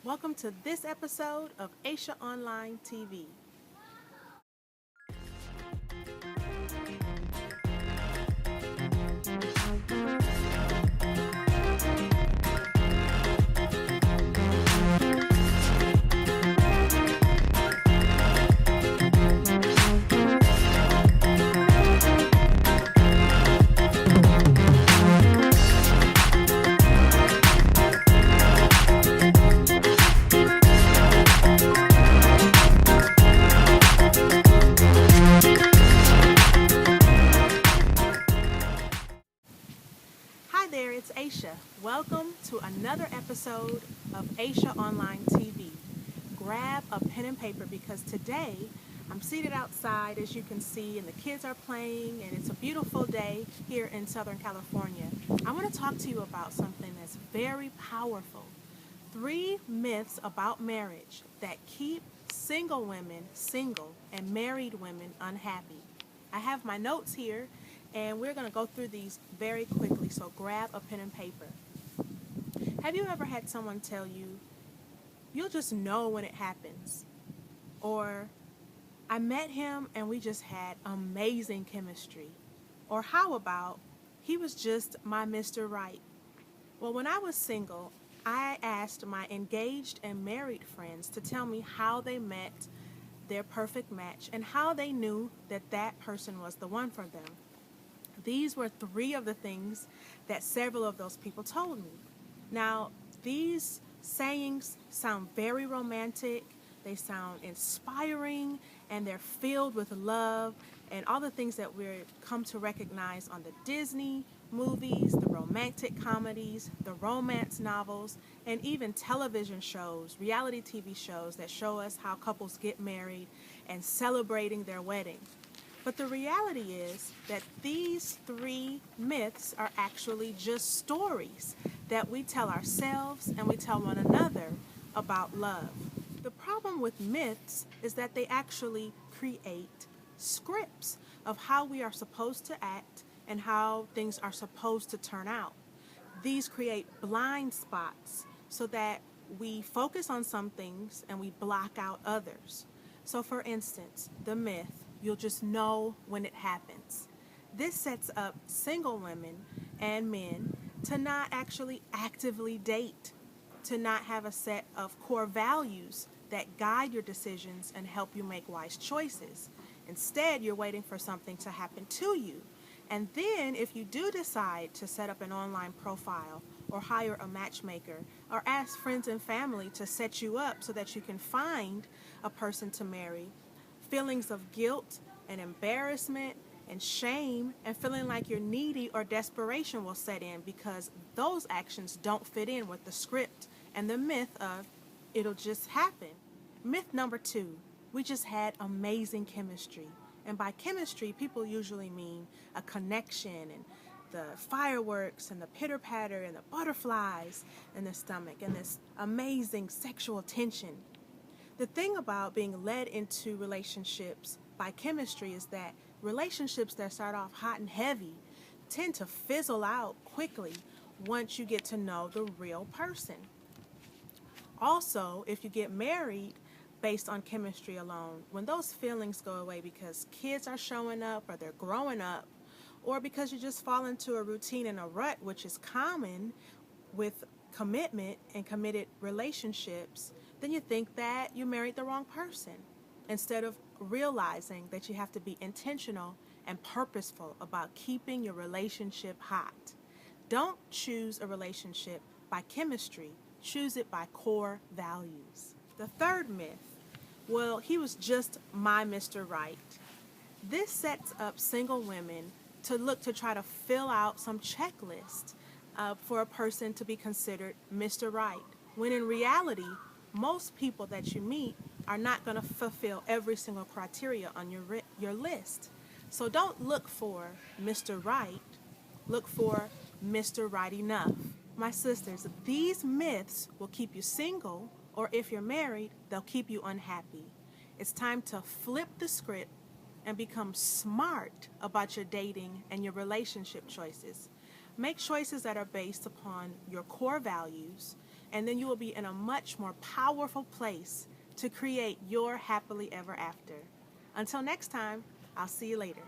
Welcome to this episode of AeshaOnline TV. Hi there, it's Aesha. Welcome to another episode of AeshaOnline TV. Grab a pen and paper because today I'm seated outside, as you can see, and the kids are playing, and it's a beautiful day here in Southern California. I want to talk to you about something that's very powerful. 3 myths about marriage that keep single women single and married women unhappy. I have my notes here, and we're going to go through these very quickly, so grab a pen and paper. Have you ever had someone tell you, you'll just know when it happens? Or, I met him and we just had amazing chemistry. Or how about, he was just my Mr. Right? Well, when I was single, I asked my engaged and married friends to tell me how they met their perfect match and how they knew that that person was the one for them. These were 3 of the things that several of those people told me. Now, these sayings sound very romantic, they sound inspiring, and they're filled with love and all the things that we've come to recognize on the Disney movies, the romantic comedies, the romance novels, and even television shows, reality TV shows that show us how couples get married and celebrating their wedding. But the reality is that these 3 myths are actually just stories that we tell ourselves and we tell one another about love. The problem with myths is that they actually create scripts of how we are supposed to act and how things are supposed to turn out. These create blind spots so that we focus on some things and we block out others. So for instance, the myth, you'll just know when it happens. This sets up single women and men to not actually actively date, to not have a set of core values that guide your decisions and help you make wise choices. Instead, you're waiting for something to happen to you. And then if you do decide to set up an online profile or hire a matchmaker or ask friends and family to set you up so that you can find a person to marry, feelings of guilt and embarrassment and shame and feeling like you're needy or desperation will set in because those actions don't fit in with the script and the myth of it'll just happen. Myth number 2, we just had amazing chemistry. And by chemistry, people usually mean a connection and the fireworks and the pitter-patter and the butterflies in the stomach and this amazing sexual tension. The thing about being led into relationships by chemistry is that relationships that start off hot and heavy tend to fizzle out quickly once you get to know the real person. Also, if you get married based on chemistry alone, when those feelings go away because kids are showing up or they're growing up, or because you just fall into a routine and a rut, which is common with commitment and committed relationships, then you think that you married the wrong person, instead of realizing that you have to be intentional and purposeful about keeping your relationship hot. Don't choose a relationship by chemistry, choose it by core values. The 3rd myth, well, he was just my Mr. Right. This sets up single women to look to try to fill out some checklist for a person to be considered Mr. Right, when in reality, most people that you meet are not going to fulfill every single criteria on your list. So don't look for Mr. Right, look for Mr. Right Enough. My sisters, these myths will keep you single, or if you're married, they'll keep you unhappy. It's time to flip the script and become smart about your dating and your relationship choices. Make choices that are based upon your core values and then you will be in a much more powerful place to create your happily ever after. Until next time, I'll see you later.